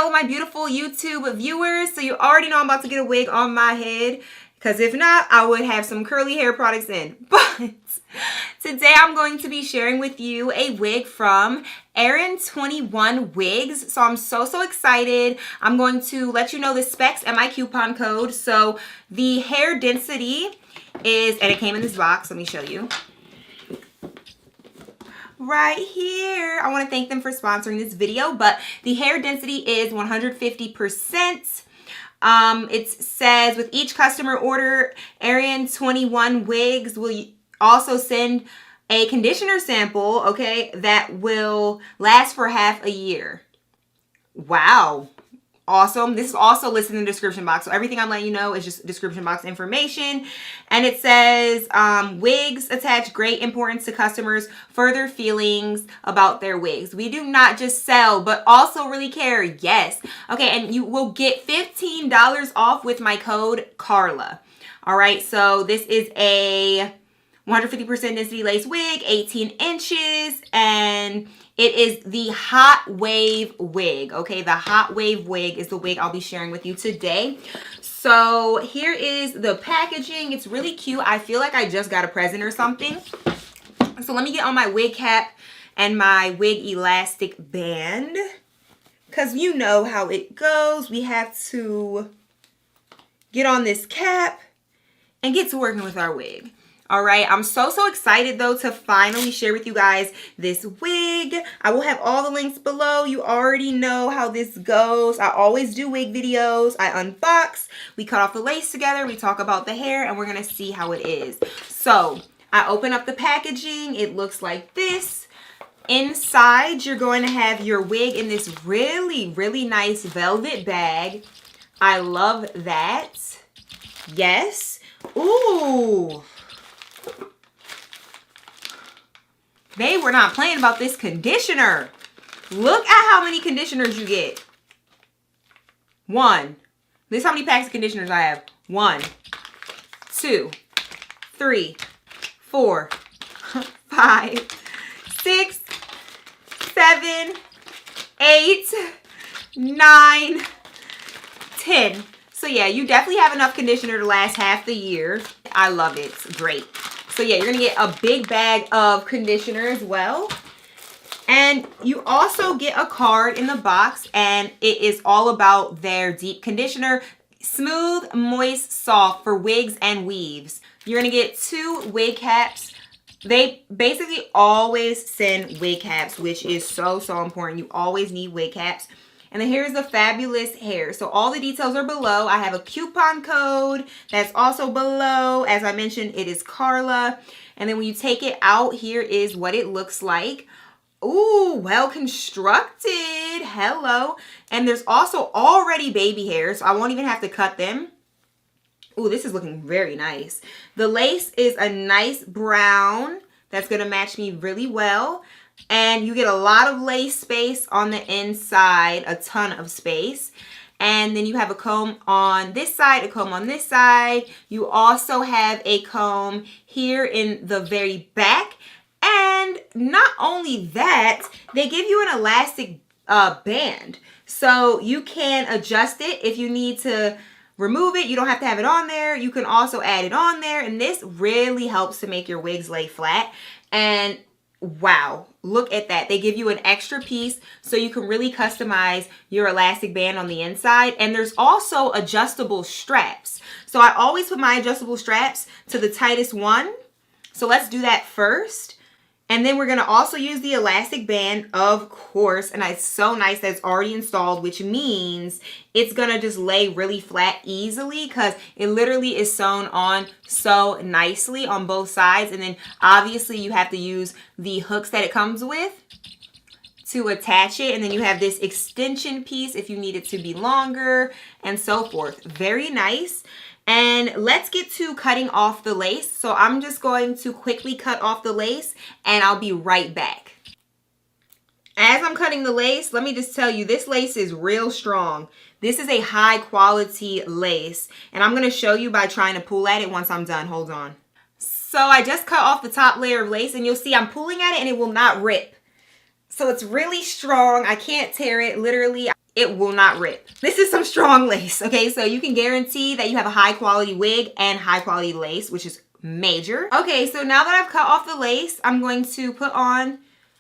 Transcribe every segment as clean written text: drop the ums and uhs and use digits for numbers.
Hello, my beautiful YouTube viewers. So you already know I'm about to get a wig on my head, because if not, I would have some curly hair products in. But today I'm going to be sharing with you a wig from Aeryn21 Wigs. So I'm so excited. I'm going to let you know the specs and my coupon code. So the hair density is, and it came in this box, let me show you. Right here. I want to thank them for sponsoring this video, but the hair density is 150%. It says with each customer order, Aeryn21 Wigs will also send a conditioner sample, okay, that will last for half a year. Wow. Awesome. This is also listed in the description box. So everything I'm letting you know is just description box information. And it says, wigs attach great importance to customers' further feelings about their wigs. We do not just sell, but also really care. Yes. Okay. And you will get $15 off with my code Carla. All right. So this is a 150% density lace wig, 18 inches, and it is the Hot Wave wig, okay? The Hot Wave wig is the wig I'll be sharing with you today. So here is the packaging. It's really cute. I feel like I just got a present or something. So let me get on my wig cap and my wig elastic band, because you know how it goes. We have to get on this cap and get to working with our wig. All right, I'm so excited though to finally share with you guys this wig. I will have all the links below. You already know how this goes. I always do wig videos. I unbox, we cut off the lace together, we talk about the hair, and we're gonna see how it is. So I open up the packaging. It looks like this. Inside, you're going to have your wig in this really nice velvet bag. I love that. Yes. Ooh. They were not playing about this conditioner. Look at how many conditioners you get. One. This is how many packs of conditioners I have. 1, 2, 3, 4, 5, 6, 7, 8, 9, 10. So yeah, you definitely have enough conditioner to last half the year. I love it. It's great. So yeah, you're gonna get a big bag of conditioner as well. And you also get a card in the box, and it is all about their deep conditioner. Smooth, moist, soft for wigs and weaves. You're gonna get 2 wig caps. They basically always send wig caps, which is so important. You always need wig caps. And then here's the fabulous hair. So all the details are below. I have a coupon code that's also below. As I mentioned, it is Carla. And then when you take it out, here is what it looks like. Ooh, well constructed. Hello. And there's also already baby hairs, so I won't even have to cut them. Ooh, this is looking very nice. The lace is a nice brown. That's going to match me really well. And you get a lot of lace space on the inside, a ton of space. And then you have a comb on this side, a comb on this side. You also have a comb here in the very back. And not only that, they give you an elastic band. So you can adjust it if you need to remove it. You don't have to have it on there. You can also add it on there. And this really helps to make your wigs lay flat. And wow, look at that. They give you an extra piece so you can really customize your elastic band on the inside. And there's also adjustable straps. So I always put my adjustable straps to the tightest one. So let's do that first. And then we're going to also use the elastic band, of course. And it's so nice that it's already installed, which means it's going to just lay really flat easily because it literally is sewn on so nicely on both sides. And then obviously you have to use the hooks that it comes with to attach it. And then you have this extension piece if you need it to be longer and so forth. Very nice. And let's get to cutting off the lace. So I'm just going to quickly cut off the lace and I'll be right back. As I'm cutting the lace, let me just tell you, this lace is real strong. This is a high quality lace. And I'm going to show you by trying to pull at it once I'm done. Hold on. So I just cut off the top layer of lace and you'll see I'm pulling at it and it will not rip. So it's really strong. I can't tear it, literally. it will not rip. This is some strong lace, okay? So you can guarantee that you have a high quality wig and high quality lace, which is major. Okay, so now that I've cut off the lace, I'm going to put on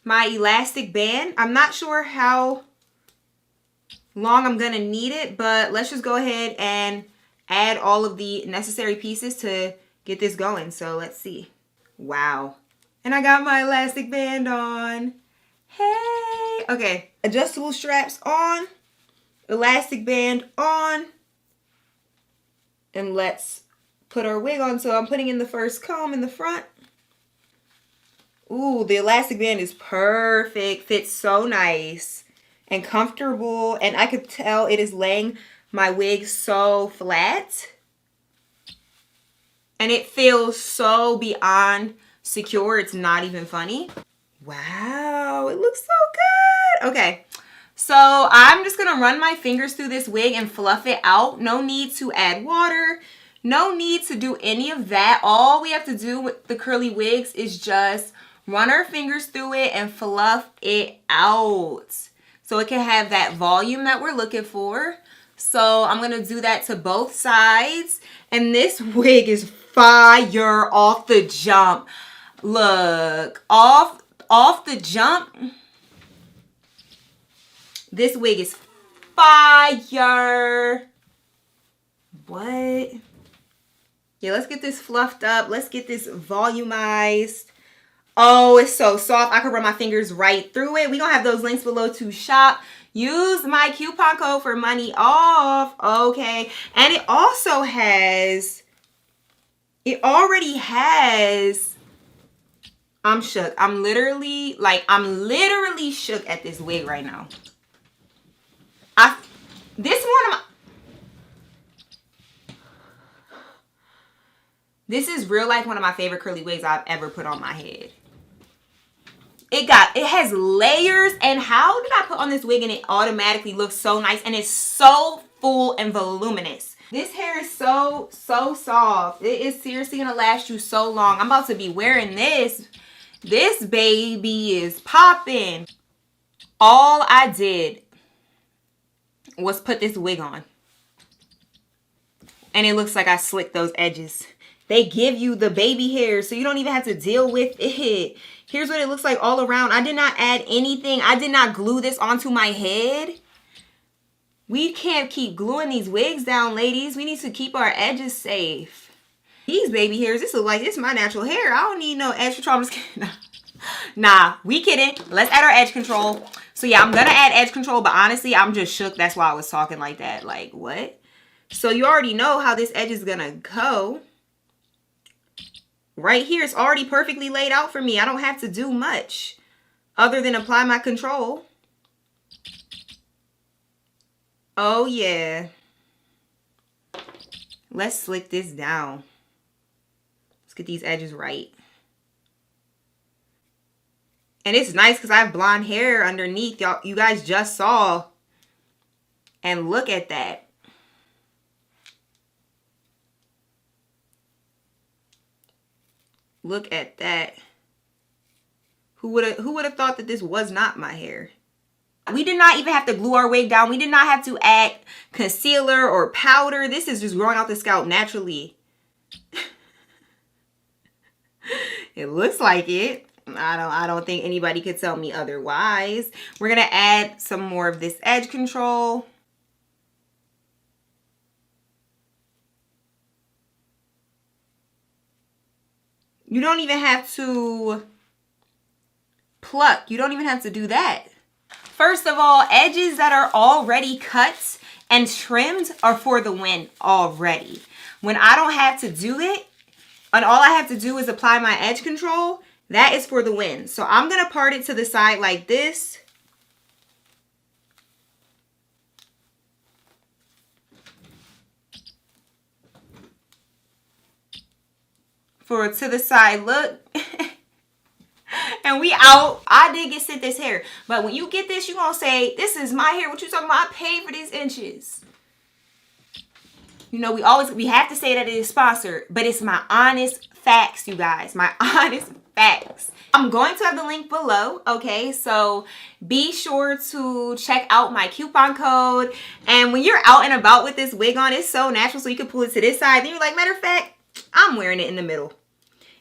my elastic band. I'm not sure how long I'm gonna need it, but let's just go ahead and add all of the necessary pieces to get this going. So let's see. Wow. And I got my elastic band on. Hey. Okay, adjustable straps on, elastic band on, and let's put our wig on. So I'm putting in the first comb in the front. Ooh, the elastic band is perfect. Fits so nice and comfortable. And I could tell it is laying my wig so flat. And it feels so beyond secure. It's not even funny. Wow, it looks so good. Okay, so I'm just gonna run my fingers through this wig and fluff it out. No need to add water. No need to do any of that. All we have to do with the curly wigs is just run our fingers through it and fluff it out so it can have that volume that we're looking for. So I'm going to do that to both sides. And this wig is fire off the jump. Look, off the jump. This wig is fire. What? Yeah, let's get this fluffed up. Let's get this volumized. Oh, it's so soft. I can run my fingers right through it. We're going to have those links below to shop. Use my coupon code for money off. Okay. And it also has, it already has, I'm shook. I'm literally shook at this wig right now. This is real life one of my favorite curly wigs I've ever put on my head. It has layers, and how did I put on this wig and it automatically looks so nice and it's so full and voluminous. This hair is so soft. It is seriously gonna last you so long. I'm about to be wearing this. This baby is popping. All I did was put this wig on. And it looks like I slicked those edges. They give you the baby hair, so you don't even have to deal with it. Here's what it looks like all around. I did not add anything. I did not glue this onto my head. We can't keep gluing these wigs down, ladies. We need to keep our edges safe. These baby hairs, this look like it's my natural hair. I don't need no edge control. I'm just kidding. Nah, we kidding. Let's add our edge control. So yeah, I'm gonna add edge control, but honestly, I'm just shook. That's why I was talking like that. Like, what? So you already know how this edge is gonna go. Right here, it's already perfectly laid out for me. I don't have to do much other than apply my control. Oh yeah. Let's slick this down. Let's get these edges right. And it's nice because I have blonde hair underneath. Y'all, you guys just saw. And look at that. Look at that. Who would have thought that this was not my hair? We did not even have to glue our wig down. We did not have to add concealer or powder. This is just growing out the scalp naturally. It looks like it. I don't think anybody could tell me otherwise. We're gonna add some more of this edge control. You don't even have to pluck. You don't even have to do that. First of all, edges that are already cut and trimmed are for the win already. When I don't have to do it, and all I have to do is apply my edge control, that is for the win. So I'm gonna part it to the side like this. For a to the side look. And we out. I did get sent this hair. But when you get this, you're going to say, this is my hair. What you talking about? I paid for these inches. You know, we have to say that it is sponsored, but it's my honest facts, you guys. My honest facts. I'm going to have the link below, okay? So be sure to check out my coupon code. And when you're out and about with this wig on, it's so natural, so you can pull it to this side. Then you're like, matter of fact, I'm wearing it in the middle.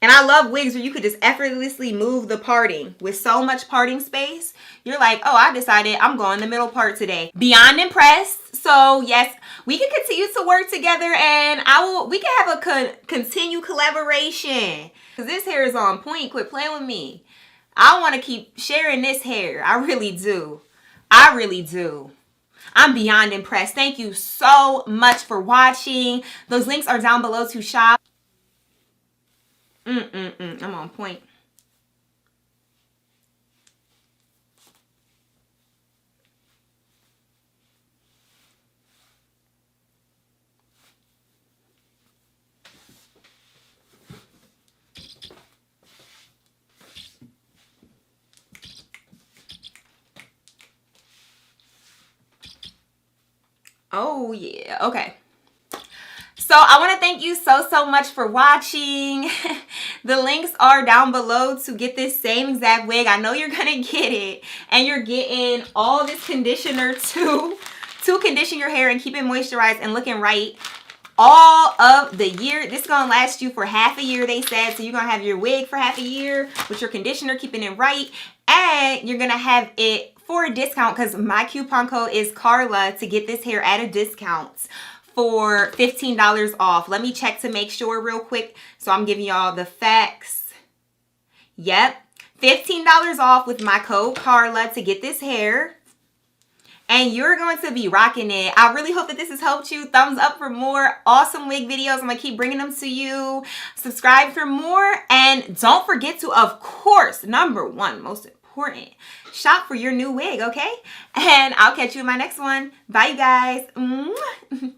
And I love wigs where you could just effortlessly move the parting with so much parting space. You're like, oh, I decided I'm going the middle part today. Beyond impressed. So yes, we can continue to work together, and we can have a continue collaboration. Because this hair is on point. Quit playing with me. I want to keep sharing this hair. I really do. I really do. I'm beyond impressed. Thank you so much for watching. Those links are down below to shop. I'm on point. Oh yeah, okay. So I want to thank you so much for watching. The links are down below to get this same exact wig. I know you're gonna get it, and you're getting all this conditioner to condition your hair and keep it moisturized and looking right all of the year. This is gonna last you for half a year, they said. So you're gonna have your wig for half a year with your conditioner, keeping it right, and you're gonna have it for a discount, because my coupon code is Carla, to get this hair at a discount for $15 off. Let me check to make sure real quick. So I'm giving y'all the facts. Yep, $15 off with my code Carla to get this hair. And you're going to be rocking it. I really hope that this has helped you. Thumbs up for more awesome wig videos. I'm going to keep bringing them to you. Subscribe for more. And don't forget to, of course, number one, most important, shop for your new wig, okay? And I'll catch you in my next one. Bye, you guys.